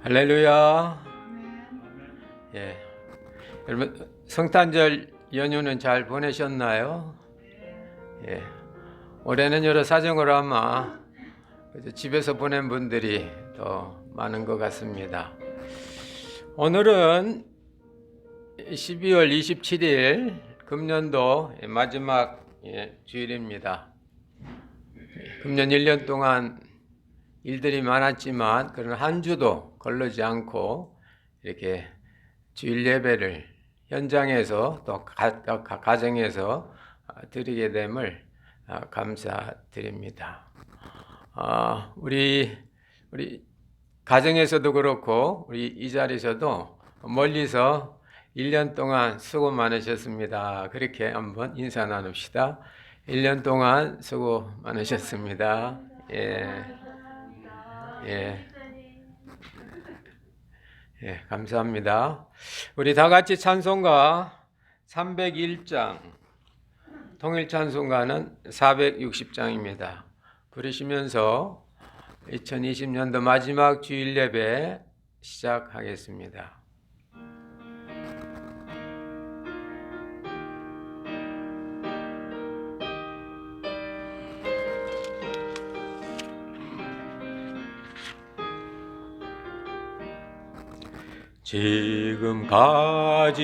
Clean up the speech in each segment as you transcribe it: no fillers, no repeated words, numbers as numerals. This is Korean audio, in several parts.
할렐루야. 예. 여러분, 성탄절 연휴는 잘 보내셨나요? 예. 올해는 여러 사정으로 아마 집에서 보낸 분들이 더 많은 것 같습니다. 오늘은 12월 27일 금년도 마지막 주일입니다. 금년 1년 동안 일들이 많았지만 그런 한 주도 걸르지 않고 이렇게 주일 예배를 현장에서 또 가정에서 드리게 됨을 감사드립니다. 우리 가정에서도 그렇고 우리 이 자리에서도 멀리서 1년 동안 수고 많으셨습니다. 그렇게 한번 인사 나눕시다. 1년 동안 수고 많으셨습니다. 감사합니다. 우리 다 같이 찬송가 301장, 통일 찬송가는 460장입니다. 부르시면서 2020년도 마지막 주일 예배 시작하겠습니다. 지금까지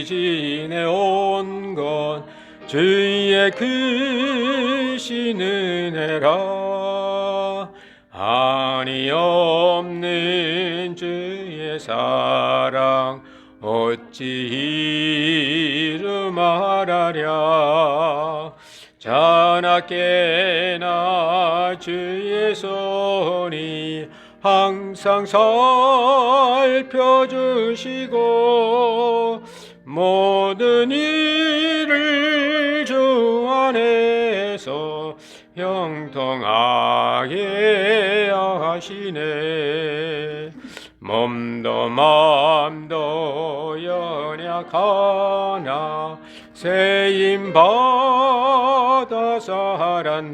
지내온 건 주의 크신 은혜라. 한이 없는 주의 사랑 어찌 이루 말하랴. 자나깨나 주의 손이 항상 살펴주시고 모든 일을 주 안에서 형통하게 하시네. 몸도 마음도 연약하나 세임받아 살았네.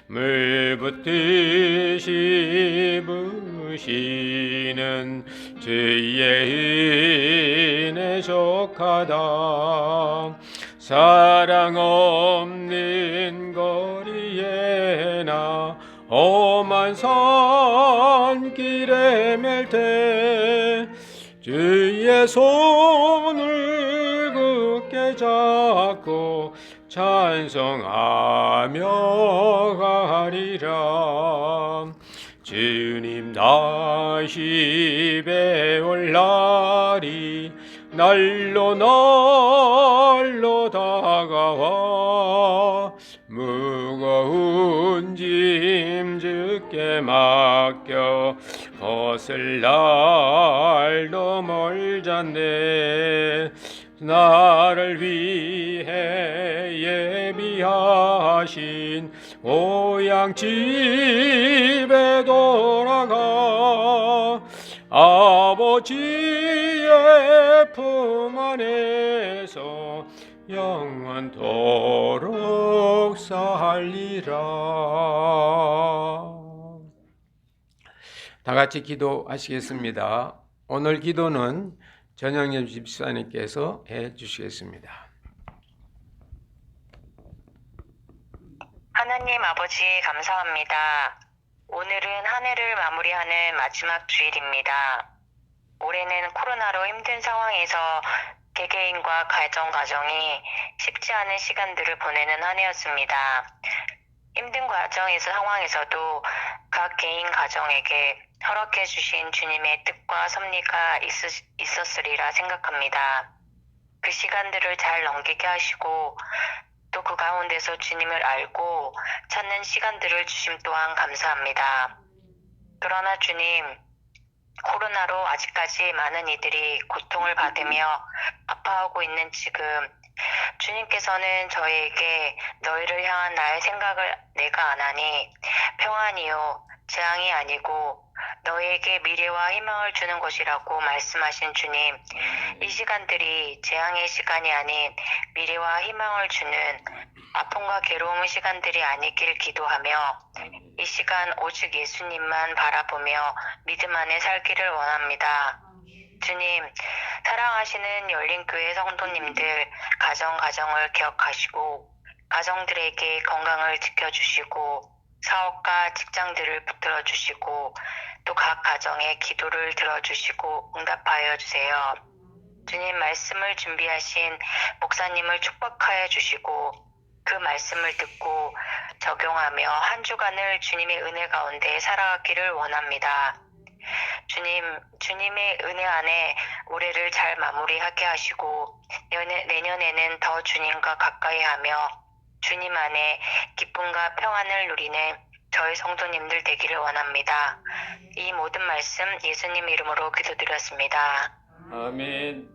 물 붓듯이 부으시는 주의 은혜 족하다. 사랑 없는 거리에나 험한 산길에 맬 때 주의 손을 굳게 잡고 찬송하며 가리라. 주님 다시 배울 날이 날로 다가와 무거운 짐 주께 맡겨 벗을 날도 멀잖네. 나를 위해 예비하신 고향 집에 돌아가 아버지의 품 안에서 영원토록 살리라. 다 같이 기도하시겠습니다. 오늘 기도는 전영엽 집사님께서 해주시겠습니다. 하나님 아버지 감사합니다. 오늘은 한 해를 마무리하는 마지막 주일입니다. 올해는 코로나로 힘든 상황에서 개개인과 가정이 쉽지 않은 시간들을 보내는 한 해였습니다. 힘든 상황에서도 각 개인 가정에게 허락해 주신 주님의 뜻과 섭리가 있었으리라 생각합니다. 그 시간들을 잘 넘기게 하시고 또 그 가운데서 주님을 알고 찾는 시간들을 주심 또한 감사합니다. 그러나 주님, 코로나로 아직까지 많은 이들이 고통을 받으며 아파하고 있는 지금 주님께서는 저희에게 너희를 향한 나의 생각을 내가 안 하니 평안이요 재앙이 아니고 너희에게 미래와 희망을 주는 것이라고 말씀하신 주님, 이 시간들이 재앙의 시간이 아닌 미래와 희망을 주는 아픔과 괴로움의 시간들이 아니길 기도하며 이 시간 오직 예수님만 바라보며 믿음 안에 살기를 원합니다. 주님, 사랑하시는 열린교회 성도님들 가정을 기억하시고 가정들에게 건강을 지켜주시고 사업과 직장들을 붙들어 주시고 또 각 가정의 기도를 들어주시고 응답하여 주세요. 주님 말씀을 준비하신 목사님을 축복하여 주시고 그 말씀을 듣고 적용하며 한 주간을 주님의 은혜 가운데 살아가기를 원합니다. 주님, 주님의 은혜 안에 올해를 잘 마무리하게 하시고 내년에는 더 주님과 가까이 하며 주님 안에 기쁨과 평안을 누리는 저희 성도님들 되기를 원합니다. 이 모든 말씀 예수님 이름으로 기도드렸습니다. 아멘.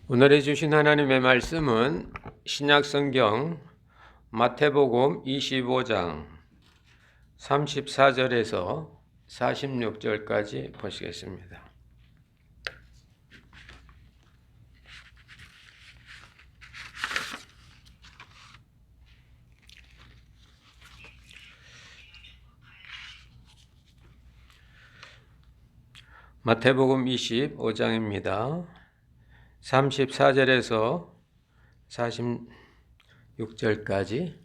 오늘의 주신 하나님의 말씀은 신약성경 마태복음 25장 34절에서 46절까지 보시겠습니다. 마태복음 25장입니다. 34절에서 46절까지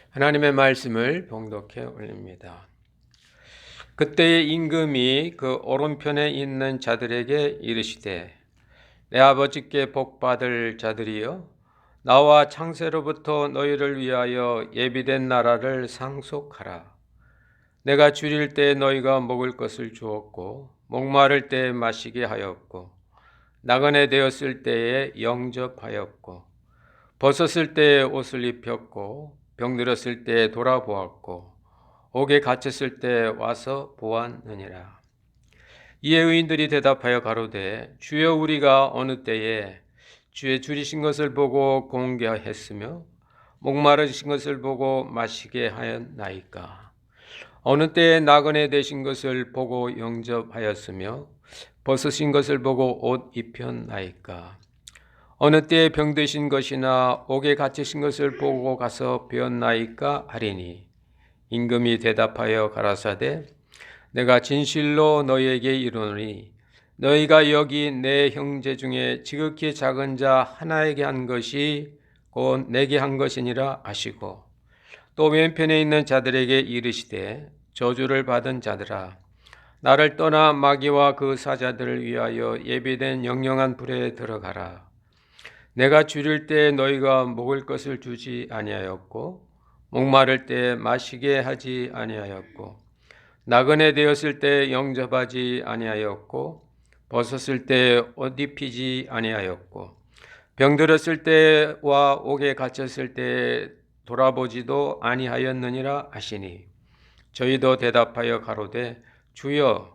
하나님의 말씀을 봉독해 올립니다. 그때의 임금이 그 오른편에 있는 자들에게 이르시되 내 아버지께 복받을 자들이여 나와 창세로부터 너희를 위하여 예비된 나라를 상속하라. 내가 줄일 때 너희가 먹을 것을 주었고 목마를 때 마시게 하였고 나그네 되었을 때에 영접하였고 벗었을 때에 옷을 입혔고 병들었을 때에 돌아보았고 옥에 갇혔을 때 와서 보았느니라. 이에 의인들이 대답하여 가로되 주여 우리가 어느 때에 주의 줄이신 것을 보고 공개했으며 목마르신 것을 보고 마시게 하였나이까. 어느 때에 나그네 되신 것을 보고 영접하였으며 벗으신 것을 보고 옷 입혔나이까. 어느 때에 병드신 것이나 옥에 갇히신 것을 보고 가서 배웠나이까 하리니 임금이 대답하여 가라사대 내가 진실로 너희에게 이르노니 너희가 여기 내 형제 중에 지극히 작은 자 하나에게 한 것이 곧 내게 한 것이니라 하시고 또 왼편에 있는 자들에게 이르시되 저주를 받은 자들아 나를 떠나 마귀와 그 사자들을 위하여 예비된 영영한 불에 들어가라. 내가 줄일 때 너희가 먹을 것을 주지 아니하였고 목마를 때 마시게 하지 아니하였고 나그네 되었을 때 영접하지 아니하였고 벗었을 때 옷 입히지 아니하였고 병들었을 때와 옥에 갇혔을 때 돌아보지도 아니하였느니라 하시니 저희도 대답하여 가로되 주여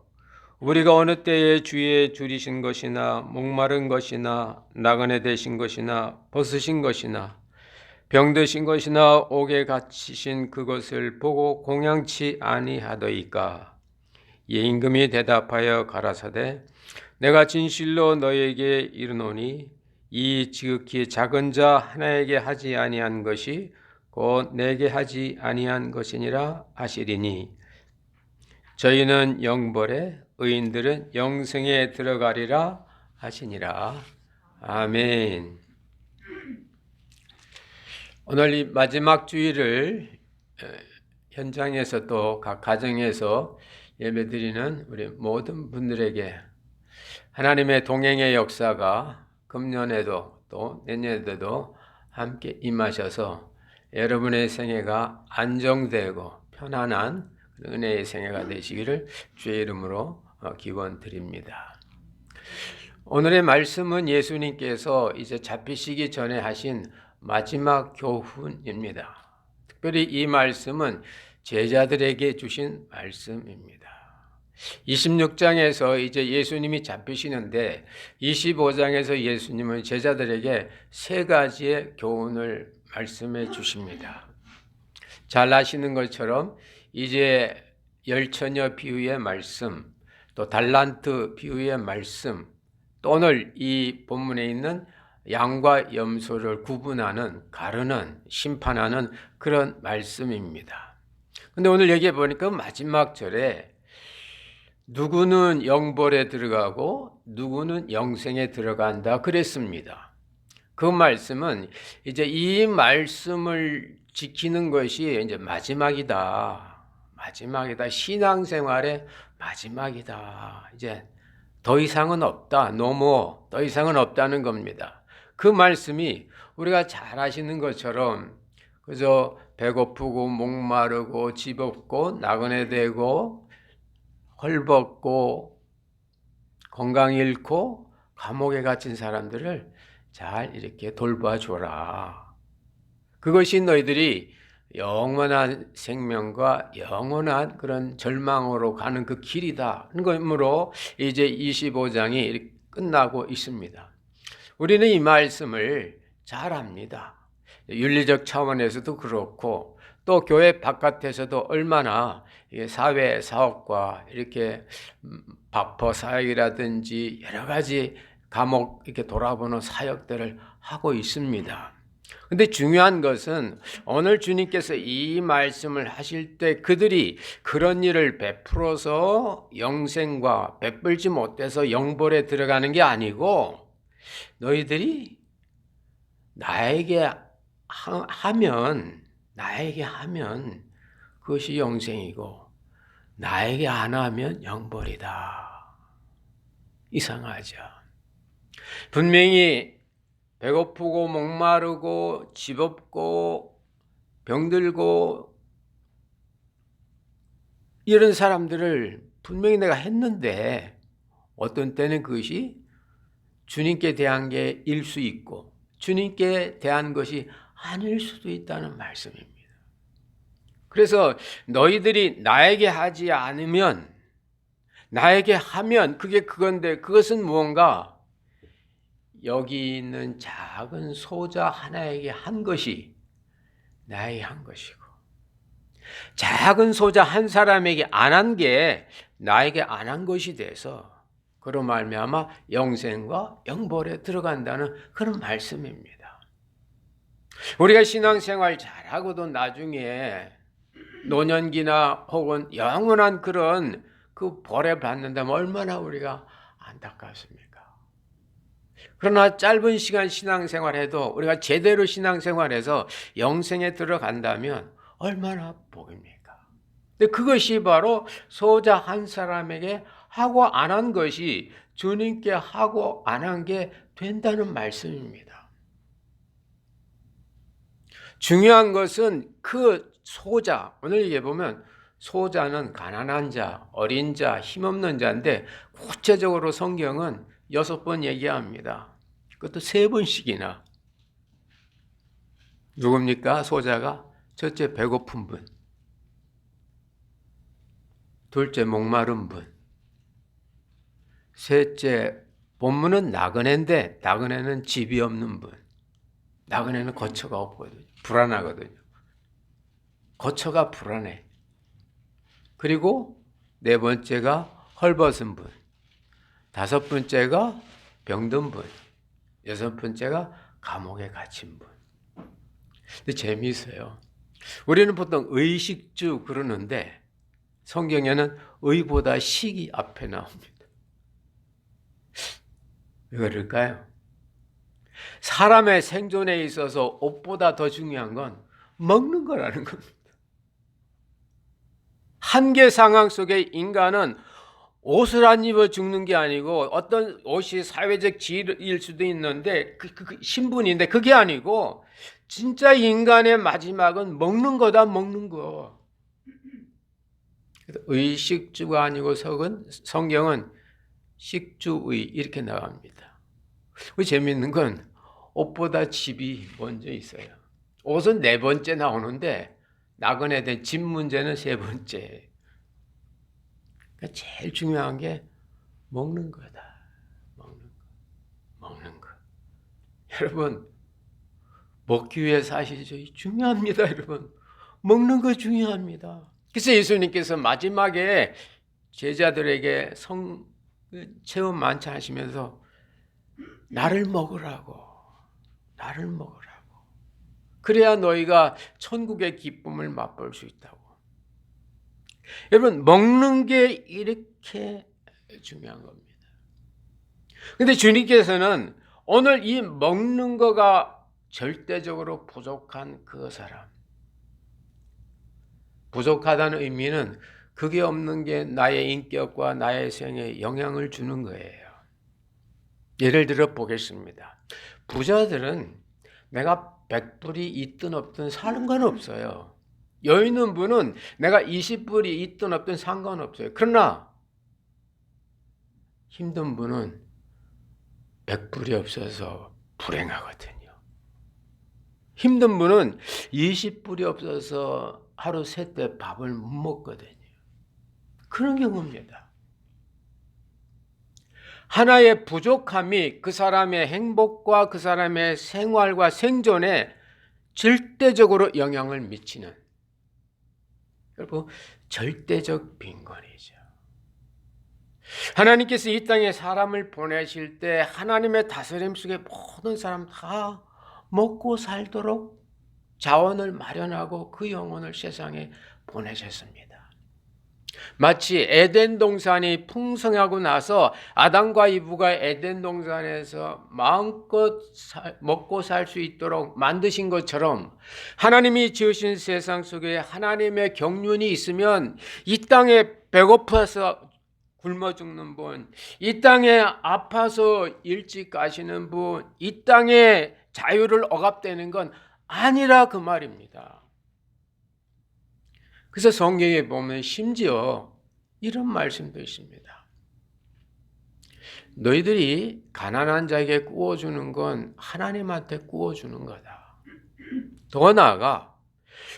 우리가 어느 때에 주의 줄이신 것이나 목마른 것이나 나그네 되신 것이나 벗으신 것이나 병드신 것이나 옥에 갇히신 그것을 보고 공양치 아니하더이까. 이에 임금이 대답하여 가라사대 내가 진실로 너희에게 이르노니 이 지극히 작은 자 하나에게 하지 아니한 것이 곧 내게 하지 아니한 것이니라 하시리니 저희는 영벌에 의인들은 영생에 들어가리라 하시니라. 아멘. 오늘 이 마지막 주일을 현장에서 또 각 가정에서 예배드리는 우리 모든 분들에게 하나님의 동행의 역사가 금년에도 또 내년에도 함께 임하셔서 여러분의 생애가 안정되고 편안한 은혜의 생애가 되시기를 주의 이름으로 기원드립니다. 오늘의 말씀은 예수님께서 이제 잡히시기 전에 하신 마지막 교훈입니다. 특별히 이 말씀은 제자들에게 주신 말씀입니다. 26장에서 이제 예수님이 잡히시는데 25장에서 예수님은 제자들에게 세 가지의 교훈을 말씀해 주십니다. 잘 아시는 것처럼 이제 열처녀 비유의 말씀, 또 달란트 비유의 말씀, 또 오늘 이 본문에 있는 양과 염소를 구분하는, 가르는, 심판하는 그런 말씀입니다. 근데 오늘 여기에 보니까 마지막 절에 누구는 영벌에 들어가고 누구는 영생에 들어간다 그랬습니다. 그 말씀은 이제 이 말씀을 지키는 것이 이제 마지막이다. 마지막이다. 신앙생활의 마지막이다. 이제 더 이상은 없다. 노모. 더 이상은 없다는 겁니다. 그 말씀이 우리가 잘 아시는 것처럼 그저 배고프고 목마르고 집 없고 나그네 되고 헐벗고 건강 잃고 감옥에 갇힌 사람들을 잘 이렇게 돌봐줘라. 그것이 너희들이 영원한 생명과 영원한 그런 절망으로 가는 그 길이다. 그러므로 이제 25장이 끝나고 있습니다. 우리는 이 말씀을 잘 압니다. 윤리적 차원에서도 그렇고 또 교회 바깥에서도 얼마나 사회 사업과 이렇게 바퍼 사역이라든지 여러 가지 감옥 이렇게 돌아보는 사역들을 하고 있습니다. 근데 중요한 것은 오늘 주님께서 이 말씀을 하실 때 그들이 그런 일을 베풀어서 영생과 베풀지 못해서 영벌에 들어가는 게 아니고 너희들이 나에게 하면 그것이 영생이고 나에게 안 하면 영벌이다. 이상하죠. 분명히 배고프고 목마르고 집 없고 병들고 이런 사람들을 분명히 내가 했는데 어떤 때는 그것이 주님께 대한 게 일 수 있고 주님께 대한 것이 아닐 수도 있다는 말씀입니다. 그래서 너희들이 나에게 하지 않으면 나에게 하면 그게 그건데 그것은 무언가 여기 있는 작은 소자 하나에게 한 것이 나에게 한 것이고 작은 소자 한 사람에게 안 한 게 나에게 안 한 것이 돼서 그로 말미암아 영생과 영벌에 들어간다는 그런 말씀입니다. 우리가 신앙생활 잘하고도 나중에 노년기나 혹은 영원한 그런 그 벌에 받는다면 얼마나 우리가 안타깝습니까? 그러나 짧은 시간 신앙생활해도 우리가 제대로 신앙생활해서 영생에 들어간다면 얼마나 복입니까? 근데 그것이 바로 소자 한 사람에게 하고 안 한 것이 주님께 하고 안 한 게 된다는 말씀입니다. 중요한 것은 그 소자, 오늘 얘기해 보면 소자는 가난한 자, 어린 자, 힘없는 자인데 구체적으로 성경은 6번 얘기합니다. 그것도 3번씩이나. 누굽니까? 소자가 첫째 배고픈 분, 둘째 목마른 분, 셋째 본문은 나그네인데 나그네는 집이 없는 분. 나그네는 거처가 없거든요. 불안하거든요. 거처가 불안해. 그리고 4번째가 헐벗은 분, 5번째가 병든 분, 6번째가 감옥에 갇힌 분. 근데 재미있어요. 우리는 보통 의식주 그러는데 성경에는 의보다 식이 앞에 나옵니다. 왜 그럴까요? 사람의 생존에 있어서 옷보다 더 중요한 건 먹는 거라는 겁니다. 한계 상황 속에 인간은 옷을 안 입어 죽는 게 아니고 어떤 옷이 사회적 지위일 수도 있는데 신분인데 그게 아니고 진짜 인간의 마지막은 먹는 거다. 먹는 거. 의식주가 아니고 성경은 식주의 이렇게 나갑니다. 재미있는 건 옷보다 집이 먼저 있어요. 옷은 4번째 나오는데 나그네 된 집 문제는 3번째. 그러니까 제일 중요한 게 먹는 거다. 먹는 거. 여러분 먹기 위해 사시죠. 중요합니다, 여러분. 먹는 거 중요합니다. 그래서 예수님께서 마지막에 제자들에게 체험 만찬하시면서 나를 먹으라고. 그래야 너희가 천국의 기쁨을 맛볼 수 있다고. 여러분, 먹는 게 이렇게 중요한 겁니다. 근데 주님께서는 오늘 이 먹는 거가 절대적으로 부족한 그 사람, 부족하다는 의미는 그게 없는 게 나의 인격과 나의 생에 영향을 주는 거예요. 예를 들어 보겠습니다. 부자들은 내가 100불이 있든 없든 상관없어요. 여유 있는 분은 내가 20불이 있든 없든 상관없어요. 그러나 힘든 분은 100불이 없어서 불행하거든요. 힘든 분은 20불이 없어서 하루 세 때 밥을 못 먹거든요. 그런 경우입니다. 하나의 부족함이 그 사람의 행복과 그 사람의 생활과 생존에 절대적으로 영향을 미치는, 결국 절대적 빈곤이죠. 하나님께서 이 땅에 사람을 보내실 때 하나님의 다스림 속에 모든 사람 다 먹고 살도록 자원을 마련하고 그 영혼을 세상에 보내셨습니다. 마치 에덴 동산이 풍성하고 나서 아담과 이브가 에덴 동산에서 마음껏 먹고 살 수 있도록 만드신 것처럼 하나님이 지으신 세상 속에 하나님의 경륜이 있으면 이 땅에 배고파서 굶어 죽는 분, 이 땅에 아파서 일찍 가시는 분, 이 땅에 자유를 억압되는 건 아니라 그 말입니다. 그래서 성경에 보면 심지어 이런 말씀도 있습니다. 너희들이 가난한 자에게 구워주는 건 하나님한테 구워주는 거다. 더 나아가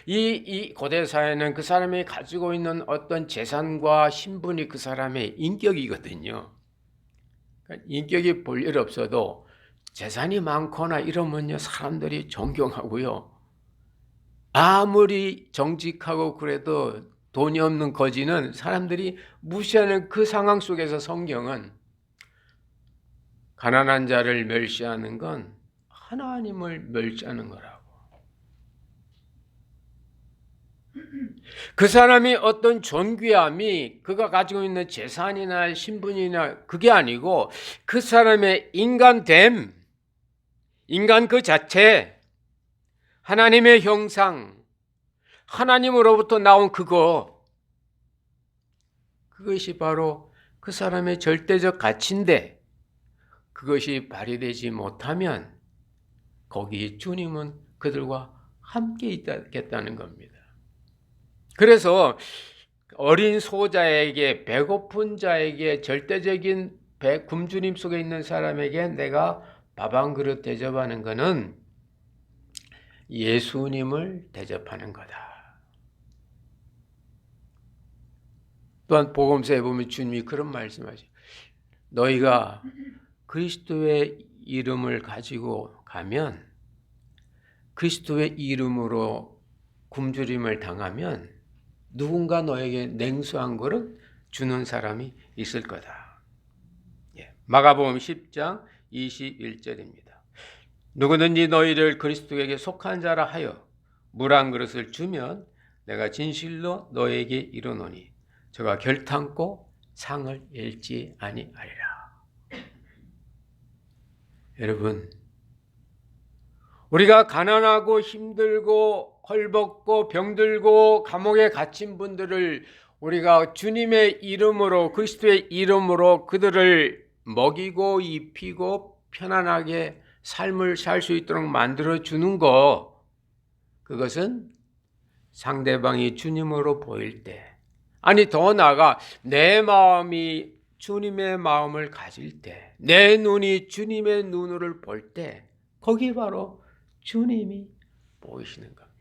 이 고대 사회는 그 사람이 가지고 있는 어떤 재산과 신분이 그 사람의 인격이거든요. 인격이 볼 일 없어도 재산이 많거나 이러면요 사람들이 존경하고요. 아무리 정직하고 그래도 돈이 없는 거지는 사람들이 무시하는 그 상황 속에서 성경은 가난한 자를 멸시하는 건 하나님을 멸시하는 거라고. 그 사람이 어떤 존귀함이 그가 가지고 있는 재산이나 신분이나 그게 아니고 그 사람의 인간됨, 인간 그 자체, 하나님의 형상, 하나님으로부터 나온 그것이 바로 그 사람의 절대적 가치인데 그것이 발휘되지 못하면 거기 주님은 그들과 함께 있겠다는 겁니다. 그래서 어린 소자에게, 배고픈 자에게, 절대적인 굶주림 속에 있는 사람에게 내가 밥 한 그릇 대접하는 것은 예수님을 대접하는 거다. 또한 복음서에 보면 주님이 그런 말씀하시죠. 너희가 그리스도의 이름을 가지고 가면, 그리스도의 이름으로 굶주림을 당하면 누군가 너에게 냉수한 그릇 주는 사람이 있을 거다. 마가복음 10장 21절입니다. 누구든지 너희를 그리스도에게 속한 자라 하여 물 한 그릇을 주면 내가 진실로 너에게 이르노니 저가 결탄코 상을 잃지 아니하리라. 여러분, 우리가 가난하고 힘들고 헐벗고 병들고 감옥에 갇힌 분들을 우리가 주님의 이름으로, 그리스도의 이름으로 그들을 먹이고 입히고 편안하게 삶을 살 수 있도록 만들어주는 것, 그것은 상대방이 주님으로 보일 때, 아니 더 나아가 내 마음이 주님의 마음을 가질 때, 내 눈이 주님의 눈을 볼 때, 거기 바로 주님이 보이시는 겁니다.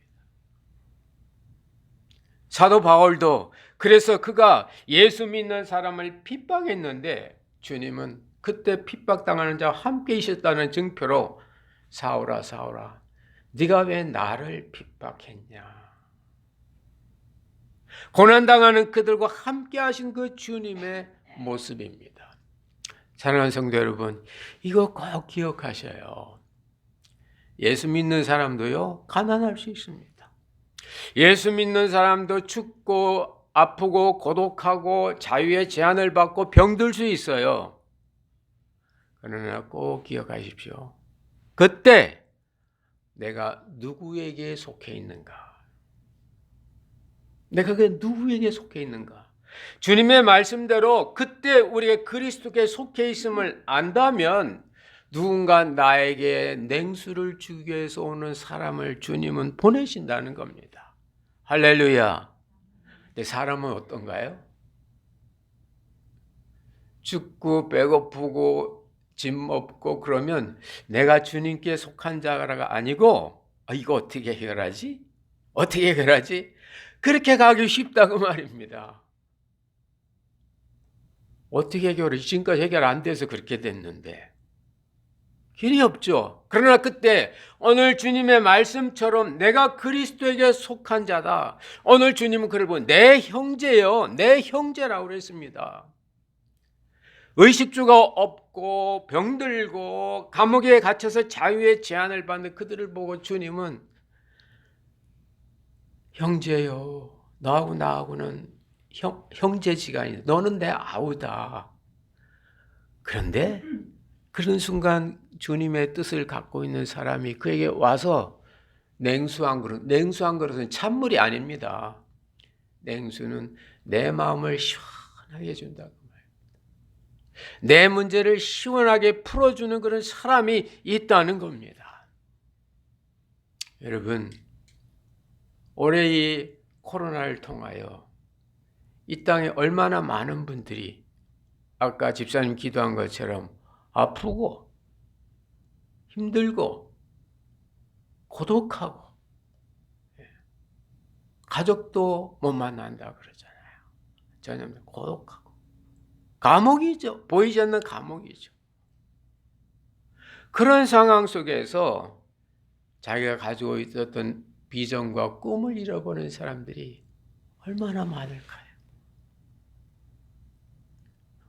사도 바울도 그래서 그가 예수 믿는 사람을 핍박했는데 주님은 그때 핍박당하는 자와 함께 있었다는 증표로 사울아 사울아 네가 왜 나를 핍박했냐. 고난당하는 그들과 함께 하신 그 주님의 모습입니다. 사랑하는 성도 여러분, 이거 꼭 기억하셔요. 예수 믿는 사람도요, 가난할 수 있습니다. 예수 믿는 사람도 죽고 아프고 고독하고 자유의 제한을 받고 병들 수 있어요. 그러나 꼭 기억하십시오. 그때 내가 누구에게 속해 있는가? 내가 그 누구에게 속해 있는가? 주님의 말씀대로 그때 우리가 그리스도께 속해 있음을 안다면 누군가 나에게 냉수를 주기 위해서 오는 사람을 주님은 보내신다는 겁니다. 할렐루야. 근데 사람은 어떤가요? 죽고 배고프고 짐 없고 그러면 내가 주님께 속한 자가 아니고 이거 어떻게 해결하지? 어떻게 해결하지? 그렇게 가기 쉽다고 말입니다. 어떻게 해결해? 지금까지 해결 안 돼서 그렇게 됐는데 길이 없죠. 그러나 그때 오늘 주님의 말씀처럼 내가 그리스도에게 속한 자다. 오늘 주님은 그를 보고 내 형제요, 내 형제라고 그랬습니다. 의식주가 없고 병들고 감옥에 갇혀서 자유의 제한을 받는 그들을 보고 주님은 형제요, 너하고 나하고는 형제지간이다. 너는 내 아우다. 그런데 그런 순간 주님의 뜻을 갖고 있는 사람이 그에게 와서 냉수한 그릇은 찬물이 아닙니다. 냉수는 내 마음을 시원하게 해준다고 말입니다. 내 문제를 시원하게 풀어주는 그런 사람이 있다는 겁니다. 여러분, 올해 이 코로나를 통하여 이 땅에 얼마나 많은 분들이 아까 집사님 기도한 것처럼 아프고 힘들고 고독하고 가족도 못 만난다 그러잖아요. 저는 고독하고 감옥이죠. 보이지 않는 감옥이죠. 그런 상황 속에서 자기가 가지고 있었던 비전과 꿈을 잃어버린 사람들이 얼마나 많을까요?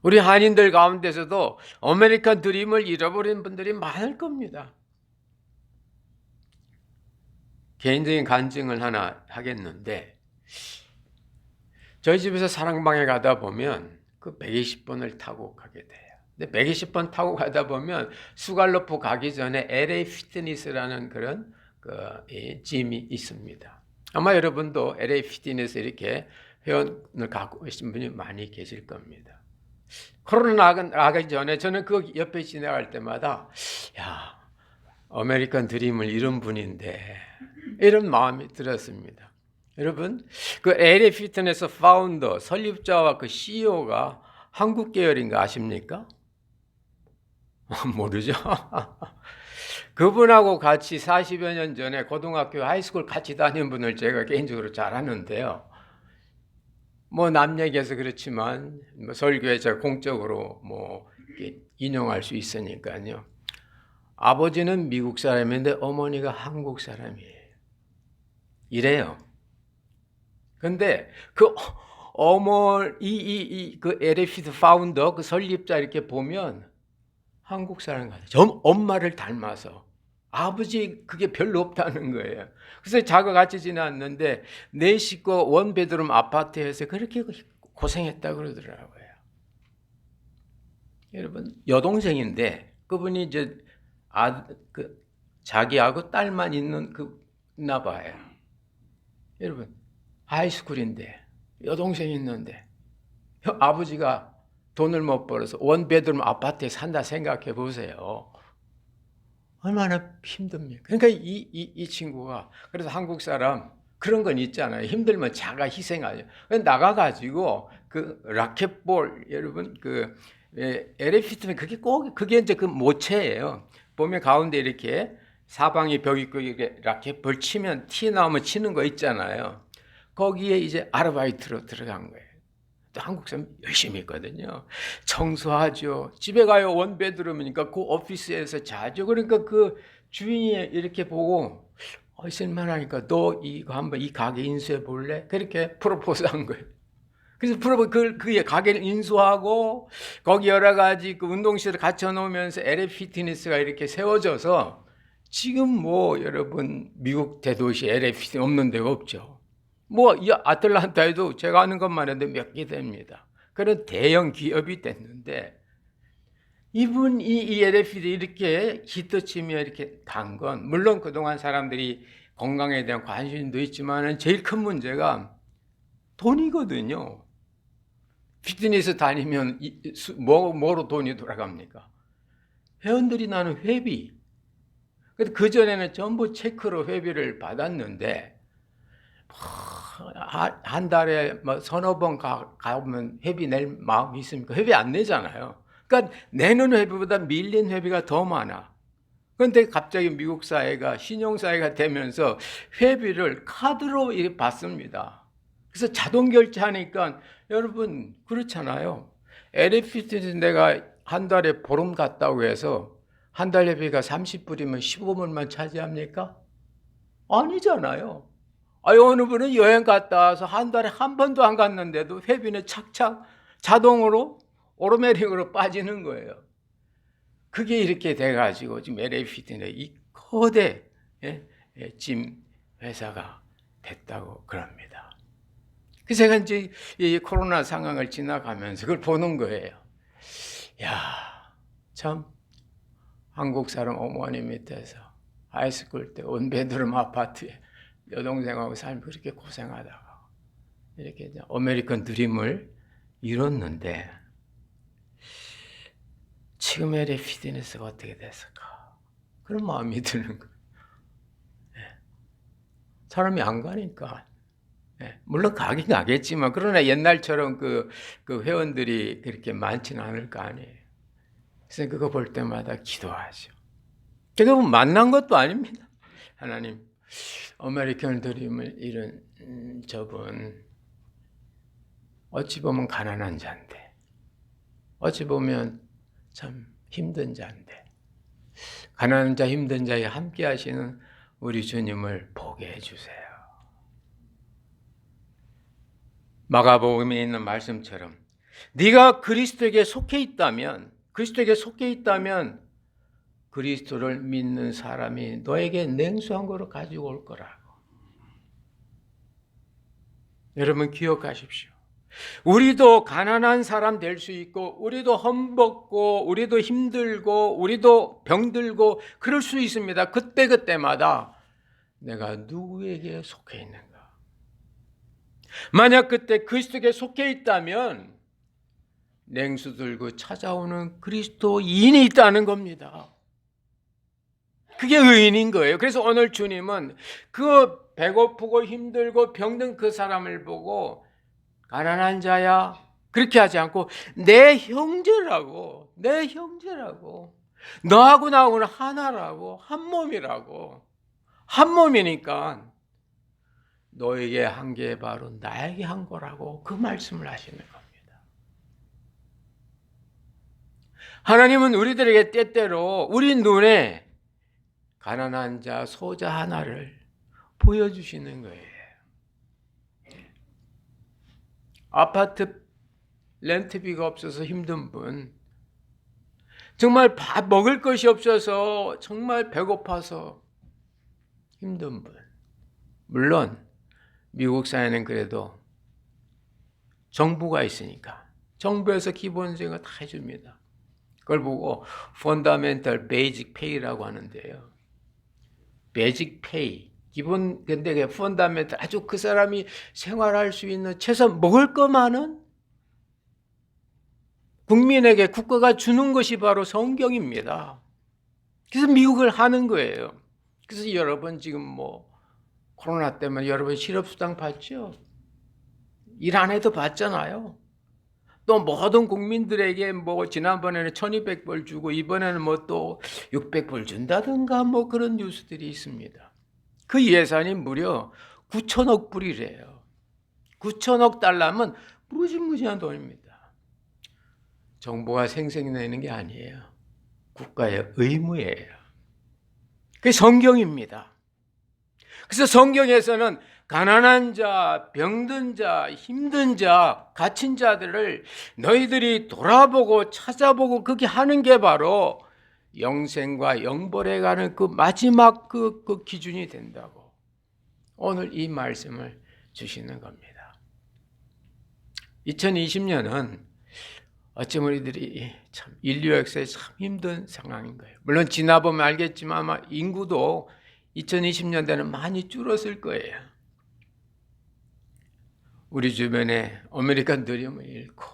우리 한인들 가운데서도 아메리칸 드림을 잃어버린 분들이 많을 겁니다. 개인적인 간증을 하나 하겠는데 저희 집에서 사랑방에 가다 보면 그 120번을 타고 가게 돼요. 근데 120번 타고 가다 보면 수갈로프 가기 전에 LA 피트니스라는 그런 짐이 있습니다. 아마 여러분도 LA 피트니스 이렇게 회원을 갖고 계신 분이 많이 계실 겁니다. 코로나 나가기 전에 저는 그 옆에 지나갈 때마다 야, 아메리칸 드림을 잃은 분인데 이런 마음이 들었습니다. 여러분, 그 LA 피트니스 파운더 설립자와 그 CEO가 한국 계열인 거 아십니까? 모르죠? 그분하고 같이 40여 년 전에 고등학교 하이스쿨 같이 다닌 분을 제가 개인적으로 잘 아는데요. 뭐 남 얘기해서 그렇지만 설교에 제가 공적으로 인용할 수 있으니까요. 아버지는 미국 사람인데 어머니가 한국 사람이에요. 이래요. 근데 그 그 LA 파운더 그 설립자 이렇게 보면 한국 사람 같아요. 저 엄마를 닮아서. 아버지 그게 별로 없다는 거예요. 그래서 자기가 같이 지났는데 4식구 원베드룸 아파트에서 그렇게 고생했다 그러더라고요. 여러분, 여동생인데 그분이 이제 자기하고 딸만 있는 나 봐요. 여러분, 하이스쿨인데 여동생이 있는데 아버지가 돈을 못 벌어서 원베드룸 아파트에 산다 생각해 보세요. 얼마나 힘듭니까? 그러니까 이 친구가 그래서 한국 사람 그런 건 있잖아요. 힘들면 자가 희생하죠. 나가가지고 그 라켓볼 여러분 LA 피트면 그게 이제 그 모체예요. 보면 가운데 이렇게 사방이 벽 있고 이렇게 라켓볼 치면 티 나오면 치는 거 있잖아요. 거기에 이제 아르바이트로 들어간 거예요. 또 한국 사람 열심히 했거든요. 청소하죠. 집에 가요. 원베드룸이니까 그 오피스에서 자죠. 그러니까 그 주인이 이렇게 보고 쓸만하니까 너 이거 한번 이 가게 인수해 볼래? 그렇게 프로포즈한 거예요. 그래서 그 가게를 인수하고 거기 여러 가지 그 운동시설을 갖춰 놓으면서 LA 피트니스가 이렇게 세워져서 지금 뭐 여러분 미국 대도시 LA 피트니스 없는 데가 없죠. 뭐 이 아틀란타에도 제가 아는 것만 해도 몇 개 됩니다. 그런 대형 기업이 됐는데 이 LA 피트니스 이렇게 히트치며 이렇게 간 건 물론 그동안 사람들이 건강에 대한 관심도 있지만 제일 큰 문제가 돈이거든요. 피트니스 다니면 뭐로 돈이 돌아갑니까? 회원들이 나는 회비. 그전에는 전부 체크로 회비를 받았는데 한 달에 뭐 서너 번 가면 회비 낼 마음이 있습니까? 회비 안 내잖아요. 그러니까 내는 회비보다 밀린 회비가 더 많아. 그런데 갑자기 미국 사회가 신용사회가 되면서 회비를 카드로 이렇게 받습니다. 그래서 자동 결제하니까 여러분 그렇잖아요. LA 피트니스 내가 한 달에 보름 갔다고 해서 한 달 회비가 30불이면 15불만 차지합니까? 아니잖아요. 어느 분은 여행 갔다 와서 한 달에 한 번도 안 갔는데도 회비는 착착 자동으로 오토매틱으로 빠지는 거예요. 그게 이렇게 돼가지고 지금 LA 피트니스 이 거대 짐 회사가 됐다고 그럽니다. 그래서 제가 이제 이 코로나 상황을 지나가면서 그걸 보는 거예요. 야, 참 한국 사람 어머니 밑에서 하이스쿨 때 원베드룸 아파트에 여동생하고 살면 그렇게 고생하다가 이렇게 아메리칸 드림을 이뤘는데 지금 LA 피트니스가 어떻게 됐을까? 그런 마음이 드는 거예요. 사람이 안 가니까. 물론 가긴 가겠지만 그러나 옛날처럼 그 회원들이 그렇게 많지는 않을 거 아니에요. 그래서 그거 볼 때마다 기도하죠. 제가 만난 것도 아닙니다. 하나님, 아메리칸 드림을 이룬 저분 어찌 보면 가난한 자인데 어찌 보면 참 힘든 자인데 가난한 자 힘든 자에 함께 하시는 우리 주님을 보게 해주세요. 마가복음에 있는 말씀처럼 네가 그리스도에게 속해 있다면 그리스도를 믿는 사람이 너에게 냉수한 거로 가지고 올 거라고. 여러분 기억하십시오. 우리도 가난한 사람 될 수 있고 우리도 험벗고 우리도 힘들고 우리도 병들고 그럴 수 있습니다. 그때마다 내가 누구에게 속해 있는가? 만약 그때 그리스도에게 속해 있다면 냉수 들고 찾아오는 그리스도인이 있다는 겁니다. 그게 의인인 거예요. 그래서 오늘 주님은 그 배고프고 힘들고 병든 그 사람을 보고 가난한 자야 그렇게 하지 않고 내 형제라고 너하고 나하고는 하나라고 한 몸이라고 한 몸이니까 너에게 한 게 바로 나에게 한 거라고 그 말씀을 하시는 겁니다. 하나님은 우리들에게 때때로 우리 눈에 가난한 자, 소자 하나를 보여주시는 거예요. 아파트 렌트비가 없어서 힘든 분, 정말 밥 먹을 것이 없어서 정말 배고파서 힘든 분. 물론 미국 사회는 그래도 정부가 있으니까 정부에서 기본적인 거 다 해줍니다. 그걸 보고 Fundamental Basic Pay라고 하는데요. Basic Pay, 기본 근데 그 Fundamental 아주 그 사람이 생활할 수 있는 최소한 먹을 것만은 국민에게 국가가 주는 것이 바로 성경입니다. 그래서 미국을 하는 거예요. 그래서 여러분 지금 뭐 코로나 때문에 여러분 실업수당 받죠? 일 안 해도 받잖아요. 또 모든 국민들에게 뭐 지난번에는 1200불 주고 이번에는 뭐 또 600불 준다든가 뭐 그런 뉴스들이 있습니다. 그 예산이 무려 9천억 불이래요. 9천억 달러면 무지무지한 돈입니다. 정부가 생색내는 게 아니에요. 국가의 의무예요. 그게 성경입니다. 그래서 성경에서는 가난한 자, 병든 자, 힘든 자, 갇힌 자들을 너희들이 돌아보고 찾아보고 그렇게 하는 게 바로 영생과 영벌에 가는 그 마지막 그 기준이 된다고 오늘 이 말씀을 주시는 겁니다. 2020년은 어쩜 우리들이 참 인류 역사에 참 힘든 상황인 거예요. 물론 지나보면 알겠지만 아마 인구도 2020년대는 많이 줄었을 거예요. 우리 주변에 아메리칸 드림을 잃고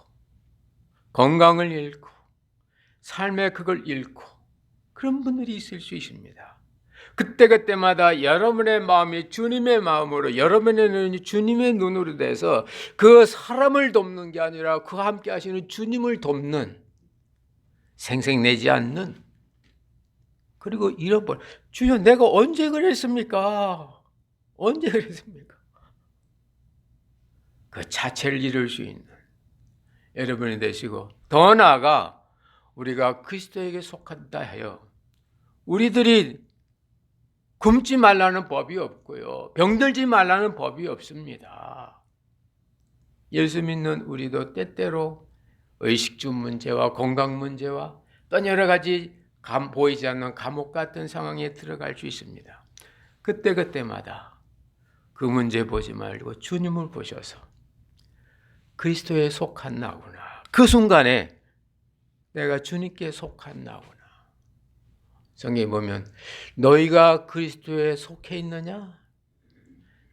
건강을 잃고 삶의 그걸 잃고 그런 분들이 있을 수 있습니다. 그때그때마다 여러분의 마음이 주님의 마음으로, 여러분의 눈이 주님의 눈으로 돼서 그 사람을 돕는 게 아니라 그와 함께 하시는 주님을 돕는, 생색내지 않는, 그리고 잃어버려. 주여 내가 언제 그랬습니까? 언제 그랬습니까? 그 자체를 잃을 수 있는 여러분이 되시고, 더 나아가 우리가 그리스도에게 속한다 하여 우리들이 굶지 말라는 법이 없고요, 병들지 말라는 법이 없습니다. 예수 믿는 우리도 때때로 의식주 문제와 건강 문제와 또 여러 가지 보이지 않는 감옥 같은 상황에 들어갈 수 있습니다. 그때마다 그 문제 보지 말고 주님을 보셔서 그리스도에 속한 나구나, 그 순간에 내가 주님께 속한 나구나. 성경에 보면 너희가 그리스도에 속해 있느냐?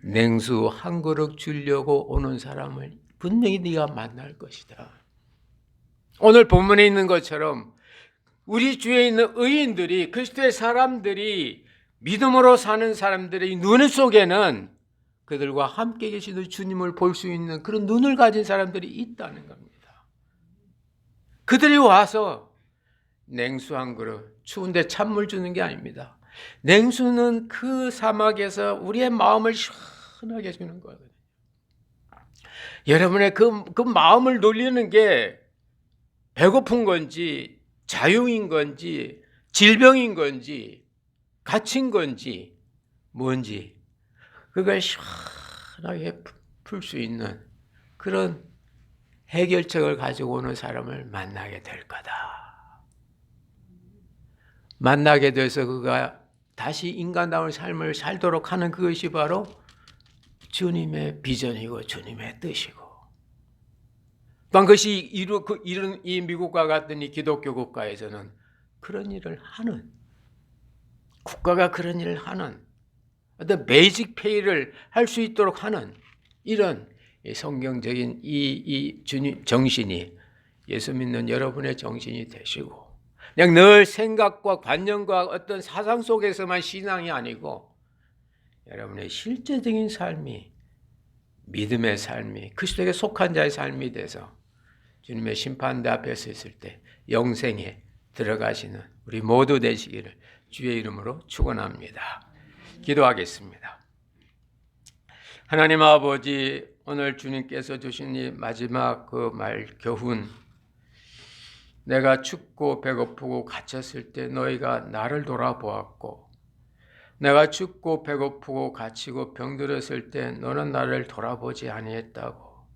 냉수 한 그릇 주려고 오는 사람을 분명히 네가 만날 것이다. 오늘 본문에 있는 것처럼 우리 주위에 있는 의인들이, 그리스도의 사람들이, 믿음으로 사는 사람들의 눈 속에는 그들과 함께 계시는 주님을 볼 수 있는 그런 눈을 가진 사람들이 있다는 겁니다. 그들이 와서 냉수 한 그릇, 추운데 찬물 주는 게 아닙니다. 냉수는 그 사막에서 우리의 마음을 시원하게 주는 거거든요. 여러분의 그 마음을 놀리는 게 배고픈 건지, 자유인 건지, 질병인 건지, 갇힌 건지, 뭔지, 그걸 시원하게 풀 수 있는 그런 해결책을 가지고 오는 사람을 만나게 될 거다. 만나게 돼서 그가 다시 인간다운 삶을 살도록 하는 그것이 바로 주님의 비전이고 주님의 뜻이고, 또한 그것이 이런 이 미국과 같은 이 기독교 국가에서는 그런 일을 하는, 국가가 그런 일을 하는 어떤 베이직 페이를 할 수 있도록 하는 이런 성경적인 이 주님 정신이 예수 믿는 여러분의 정신이 되시고, 그냥 늘 생각과 관념과 어떤 사상 속에서만 신앙이 아니고 여러분의 실제적인 삶이, 믿음의 삶이, 그리스도에게 속한 자의 삶이 돼서 주님의 심판대 앞에 섰을 때 영생에 들어가시는 우리 모두 되시기를 주의 이름으로 축원합니다. 기도하겠습니다. 하나님 아버지, 오늘 주님께서 주신 이 마지막 그 말 교훈, 내가 춥고 배고프고 갇혔을 때 너희가 나를 돌아보았고, 내가 춥고 배고프고 갇히고 병들었을 때 너는 나를 돌아보지 아니했다고.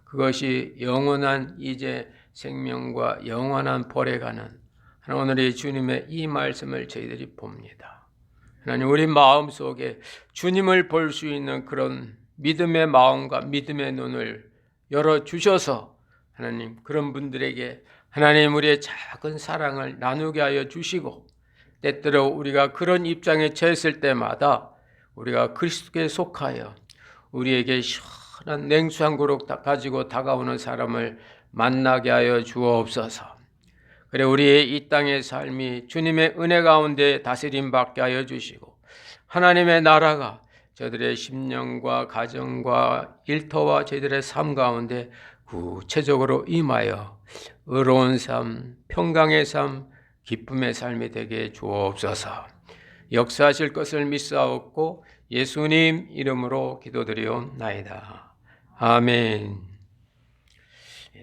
그것이 영원한 이제 생명과 영원한 벌에 가는 오늘의 주님의 이 말씀을 저희들이 봅니다. 하나님, 우리 마음속에 주님을 볼 수 있는 그런 믿음의 마음과 믿음의 눈을 열어주셔서 하나님, 그런 분들에게 하나님 우리의 작은 사랑을 나누게 하여 주시고, 때때로 우리가 그런 입장에 처했을 때마다 우리가 그리스도께 속하여 우리에게 시원한 냉수 한 그릇 가지고 다가오는 사람을 만나게 하여 주옵소서. 그래 우리의 이 땅의 삶이 주님의 은혜 가운데 다스림 받게 하여 주시고, 하나님의 나라가 저들의 심령과 가정과 일터와 저희들의 삶 가운데 구체적으로 임하여 의로운 삶, 평강의 삶, 기쁨의 삶이 되게 주옵소서. 역사하실 것을 믿사옵고 예수님 이름으로 기도드리옵나이다. 아멘.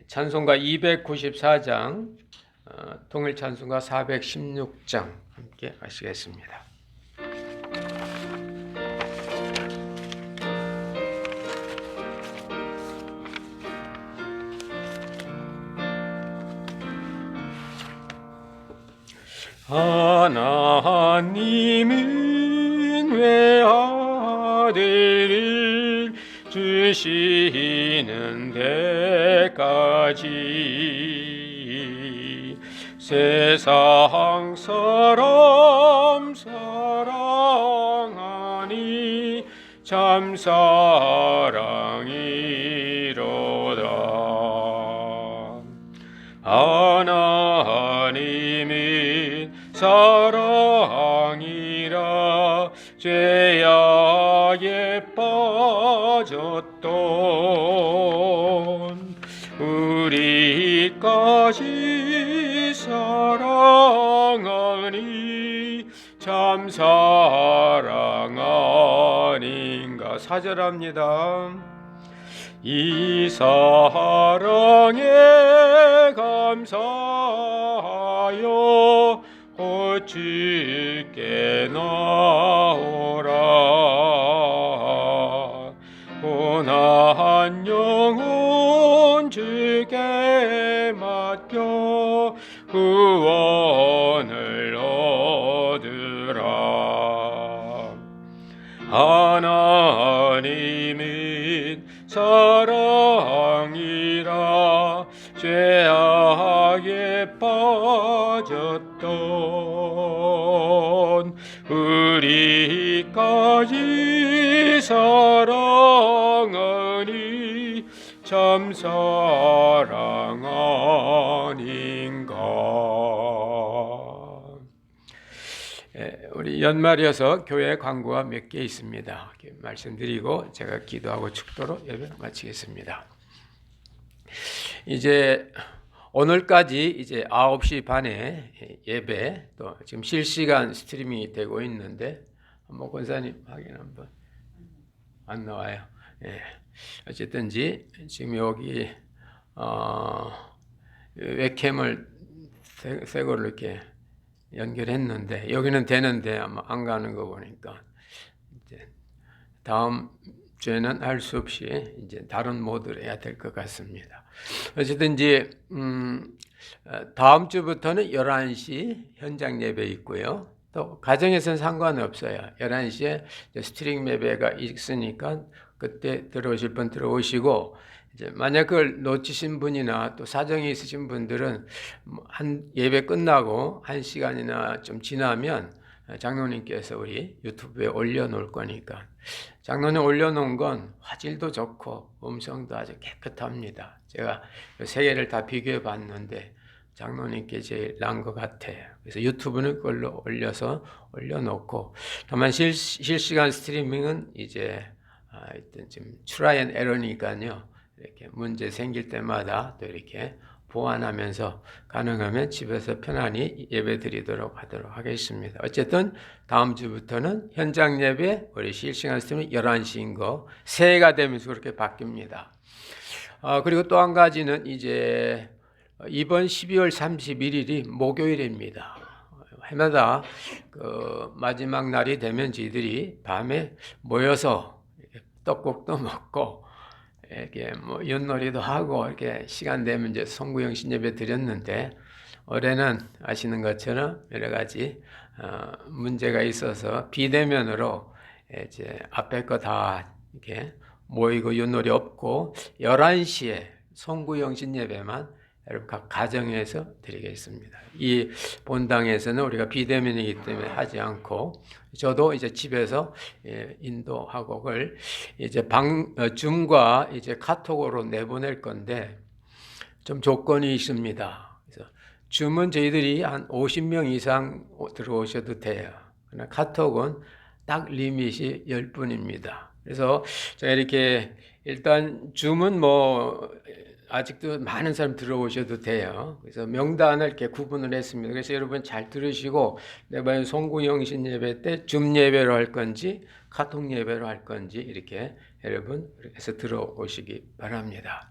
찬송가 294장, 통일 찬송가 416장 함께 하시겠습니다. 하나님은 외아들을 주시는 데까지 세상 사람 사랑하니 참 사랑이로다. 하나님은 사랑이라 죄악에 빠졌던 우리까지 사랑하니 참 사랑 아닌가. 4절합니다. 이 사랑에 감사하여 곧 주께 나오라. 고난 영혼 주께 맡겨 구원을 얻으라. 하나님은 사랑이라 죄악에 빠졌던 우리까지 사랑하니 참 사랑 아닌가. 우리 연말이어서 교회 광고가 몇 개 있습니다. 말씀드리고 제가 기도하고 축도로 예배 마치겠습니다. 이제 오늘까지 이제 9시 반에 예배, 또 지금 실시간 스트리밍이 되고 있는데 한번 권사님 확인 한번. 안 나와요. 예. 어쨌든지 지금 여기 웹캠을 새 걸로 이렇게 연결했는데 여기는 되는데 아마 안 가는 거 보니까 이제 다음 주에는 할 수 없이 이제 다른 모드로 해야 될 것 같습니다. 어쨌든 이제 다음 주부터는 11시 현장 예배 있고요. 또 가정에서는 상관없어요. 11시에 스트링 예배가 있으니까 그때 들어오실 분 들어오시고, 이제 만약 그걸 놓치신 분이나 또 사정이 있으신 분들은 한 예배 끝나고 1시간이나 좀 지나면 장로님께서 우리 유튜브에 올려놓을 거니까, 장로님 올려놓은 건 화질도 좋고 음성도 아주 깨끗합니다. 제가 세 개를 다 비교해 봤는데 장로님께 제일 나은 것 같아요. 그래서 유튜브는 그걸로 올려놓고, 다만 실시간 스트리밍은 이제 하여튼 지금 트라이 앤 에러니까요. 이렇게 문제 생길 때마다 또 이렇게 보완하면서 가능하면 집에서 편안히 예배 드리도록 하도록 하겠습니다. 어쨌든 다음 주부터는 현장 예배, 우리 실시간 스트리밍 11시인 거 새해가 되면서 그렇게 바뀝니다. 그리고 또 한 가지는 이제 이번 12월 31일이 목요일입니다. 해마다 그 마지막 날이 되면 저희들이 밤에 모여서 떡국도 먹고 이렇게 뭐 윷놀이도 하고 이렇게 시간 되면 이제 송구영신 예배 드렸는데, 올해는 아시는 것처럼 여러 가지 문제가 있어서 비대면으로 이제 앞에 거 다 이렇게 모이고 윷놀이 없고 11시에 송구영신 예배만 여러분 각 가정에서 드리겠습니다. 이 본당에서는 우리가 비대면이기 때문에 하지 않고, 저도 이제 집에서 인도하고 그걸 이제 줌과 이제 카톡으로 내보낼 건데 좀 조건이 있습니다. 그래서 줌은 저희들이 한 50명 이상 들어오셔도 돼요. 그러나 카톡은 딱 리밋이 10분입니다. 그래서 제가 이렇게 일단 줌은 뭐 아직도 많은 사람 들어오셔도 돼요. 그래서 명단을 이렇게 구분을 했습니다. 그래서 여러분 잘 들으시고, 내가 송구영신 예배 때 줌 예배로 할 건지 카톡 예배로 할 건지 이렇게 여러분 해서 들어오시기 바랍니다.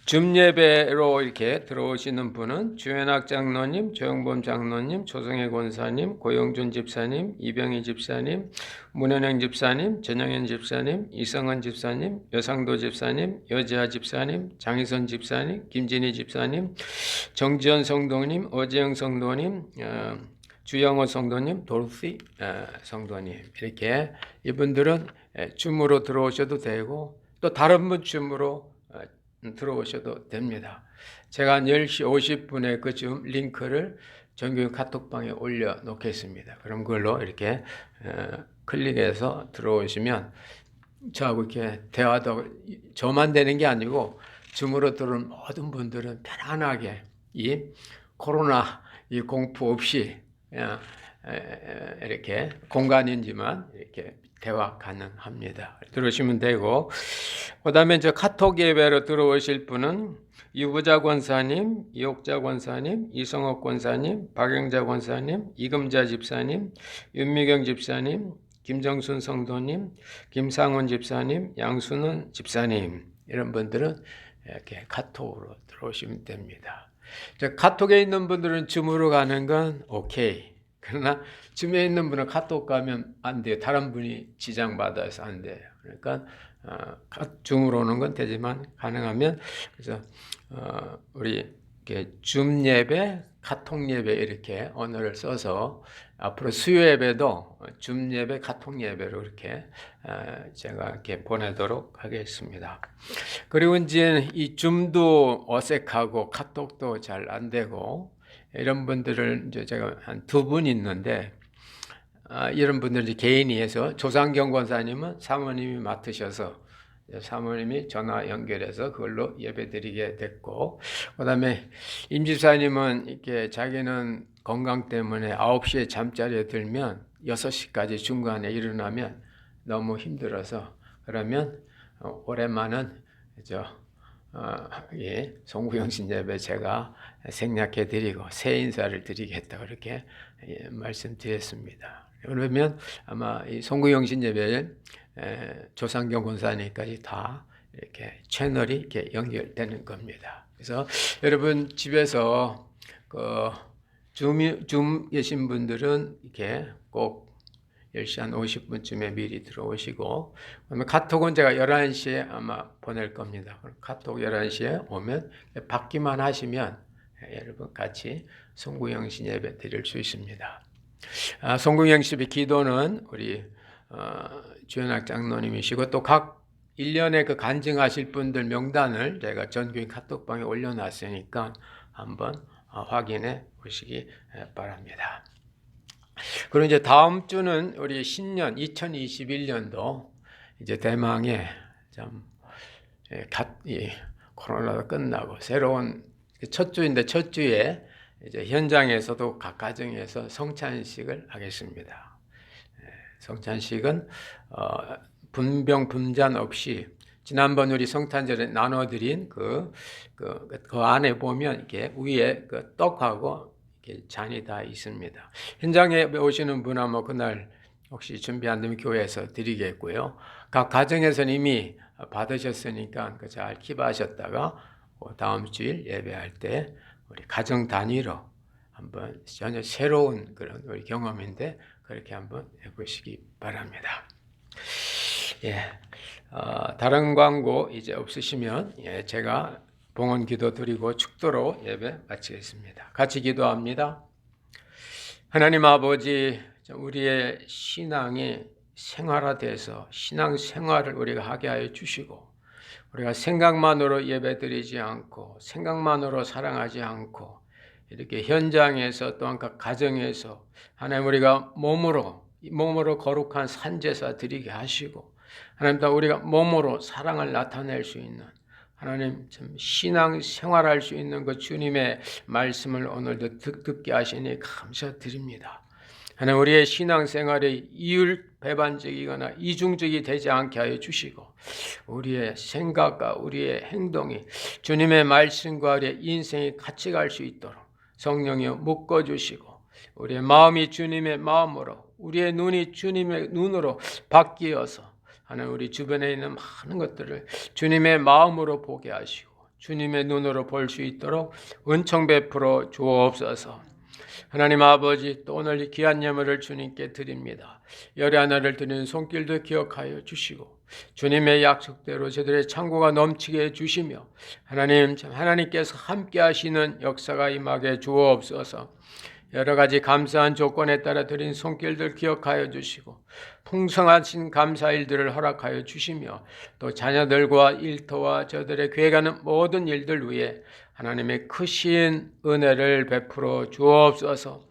줌 예배로 이렇게 들어오시는 분은 주연학 장로님, 조영범 장로님, 조성혜 권사님, 고영준 집사님, 이병희 집사님, 문현영 집사님, 전영현 집사님, 이성은 집사님, 여상도 집사님, 여지아 집사님, 장희선 집사님, 김진희 집사님, 정지현 성도님, 어재영 성도님, 주영호 성도님, 도르시 성도님, 이렇게 이분들은 줌으로 들어오셔도 되고 또 다른 분 줌으로 들어오셔도 됩니다. 제가 한 10시 50분에 그 줌 링크를 전교육 카톡방에 올려 놓겠습니다. 그럼 그걸로 이렇게 클릭해서 들어오시면 저하고 이렇게 대화도 저만 되는 게 아니고 줌으로 들어온 모든 분들은 편안하게 이 코로나 이 공포 없이 그냥 이렇게 공간인지만 이렇게 대화 가능합니다. 들어오시면 되고, 그다음에 이제 카톡 예배로 들어오실 분은 유부자 권사님, 이옥자 권사님, 이성옥 권사님, 박영자 권사님, 이금자 집사님, 윤미경 집사님, 김정순 성도님, 김상훈 집사님, 양순은 집사님, 이런 분들은 이렇게 카톡으로 들어오시면 됩니다. 카톡에 있는 분들은 줌으로 가는 건 오케이. 그러나 줌에 있는 분은 카톡 가면 안 돼요. 다른 분이 지장받아서 안 돼요. 그러니까 줌으로 오는 건 되지만 가능하면 그래서 우리 이렇게 줌 예배, 카톡 예배 이렇게 언어를 써서 앞으로 수요 예배도 줌 예배, 카톡 예배로 이렇게 제가 이렇게 보내도록 하겠습니다. 그리고 이제 이 줌도 어색하고 카톡도 잘 안 되고 이런 분들을 이제 제가 한 2분 있는데 이런 분들 이제 개인이 해서 조상경 권사님은 사모님이 맡으셔서 사모님이 전화 연결해서 그걸로 예배드리게 됐고, 그다음에 임 집사님은 이렇게 자기는 건강 때문에 9시에 잠자리에 들면 6시까지 중간에 일어나면 너무 힘들어서 그러면 올해만은 송구영신 예배 제가 생략해 드리고 새 인사를 드리겠다 그렇게 말씀드렸습니다. 그러면 아마 이 송구영신 예배 조상경 권사님까지 다 이렇게 채널이 이렇게 연결되는 겁니다. 그래서 여러분 집에서 줌 계신 분들은 이렇게 꼭 10시 한 50분쯤에 미리 들어오시고, 그러면 카톡은 제가 11시에 아마 보낼 겁니다. 카톡 11시에 오면 받기만 하시면 여러분 같이 송구영신 예배 드릴 수 있습니다. 송구영신 기도는 우리 주연학 장로님이시고 또 각 1년에 그 간증하실 분들 명단을 제가 전교인 카톡방에 올려놨으니까 한번 확인해 보시기 바랍니다. 그리고 이제 다음 주는 우리 신년 2021년도 이제 대망의 코로나도 끝나고 새로운 첫 주인데 첫 주에 이제 현장에서도 각 가정에서 성찬식을 하겠습니다. 성찬식은 분병 분잔 없이 지난번 우리 성탄절에 나눠드린 그 안에 보면 이렇게 위에 그 떡하고 잔이 다 있습니다. 현장에 오시는 분은 뭐 그날 혹시 준비 안 되면 교회에서 드리겠고요. 각 가정에서는 이미 받으셨으니까 잘 기바하셨다가 다음 주일 예배할 때 우리 가정 단위로 한번 전혀 새로운 그런 우리 경험인데 그렇게 한번 해보시기 바랍니다. 다른 광고 이제 없으시면 제가 봉헌 기도 드리고 축도로 예배 마치겠습니다. 같이 기도합니다. 하나님 아버지, 우리의 신앙이 생활화돼서 신앙 생활을 우리가 하게 하여 주시고, 우리가 생각만으로 예배 드리지 않고 생각만으로 사랑하지 않고 이렇게 현장에서 또한 각 가정에서 하나님 우리가 몸으로 거룩한 산제사 드리게 하시고, 하나님 또 우리가 몸으로 사랑을 나타낼 수 있는 하나님 참 신앙 생활할 수 있는 그 주님의 말씀을 오늘도 듣게 하시니 감사드립니다. 하나님 우리의 신앙 생활이 이율배반적이거나 이중적이 되지 않게 하여 주시고, 우리의 생각과 우리의 행동이 주님의 말씀과 우리의 인생이 같이 갈 수 있도록 성령이여 묶어주시고, 우리의 마음이 주님의 마음으로, 우리의 눈이 주님의 눈으로 바뀌어서 하나님 우리 주변에 있는 많은 것들을 주님의 마음으로 보게 하시고 주님의 눈으로 볼 수 있도록 은총 베풀어 주옵소서. 하나님 아버지, 또 오늘 이 귀한 예물을 주님께 드립니다. 열의 하나를 드리는 손길도 기억하여 주시고 주님의 약속대로 저들의 창고가 넘치게 해주시며 하나님, 하나님께서 함께 하시는 역사가 임하게 주옵소서. 여러 가지 감사한 조건에 따라 드린 손길들 기억하여 주시고 풍성하신 감사일들을 허락하여 주시며 또 자녀들과 일터와 저들의 괴가는 모든 일들 위에 하나님의 크신 은혜를 베풀어 주옵소서.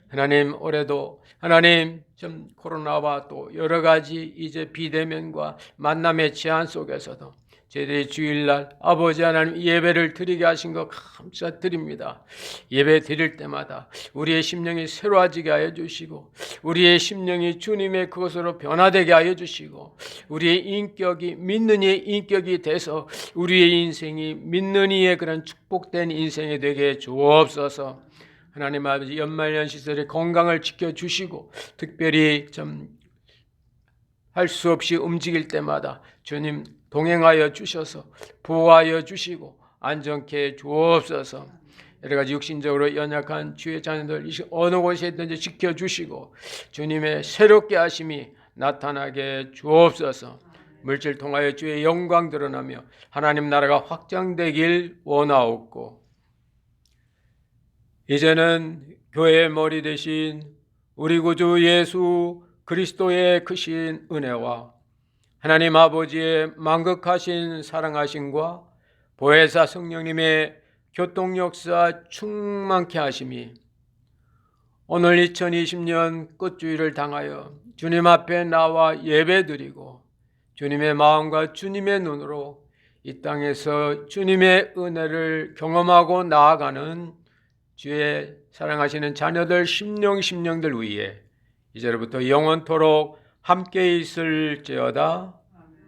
하나님, 올해도 하나님 좀 코로나와 또 여러 가지 이제 비대면과 만남의 제한 속에서도 저희들이 주일날 아버지 하나님 예배를 드리게 하신 것 감사드립니다. 예배 드릴 때마다 우리의 심령이 새로워지게 하여 주시고 우리의 심령이 주님의 그것으로 변화되게 하여 주시고 우리의 인격이 믿는 이의 인격이 돼서 우리의 인생이 믿는 이의 그런 축복된 인생이 되게 해 주옵소서. 하나님 아버지, 연말연 시절에 건강을 지켜주시고 특별히 좀 할 수 없이 움직일 때마다 주님 동행하여 주셔서 보호하여 주시고 안전케 해 주옵소서. 여러 가지 육신적으로 연약한 주의 자녀들 어느 곳에 있든지 지켜주시고 주님의 새롭게 하심이 나타나게 주옵소서. 물질 통하여 주의 영광 드러나며 하나님 나라가 확장되길 원하옵고 이제는 교회의 머리 대신 우리 구주 예수 그리스도의 크신 은혜와 하나님 아버지의 만극하신 사랑하심과 보혜사 성령님의 교통역사 충만케 하심이 오늘 2020년 끝주일을 당하여 주님 앞에 나와 예배드리고 주님의 마음과 주님의 눈으로 이 땅에서 주님의 은혜를 경험하고 나아가는 주의 사랑하시는 자녀들 심령들 위에 이제로부터 영원토록 함께 있을지어다.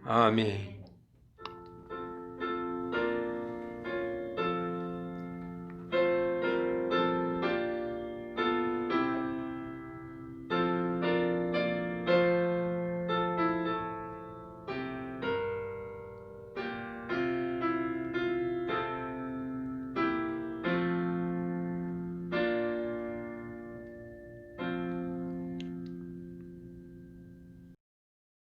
아멘.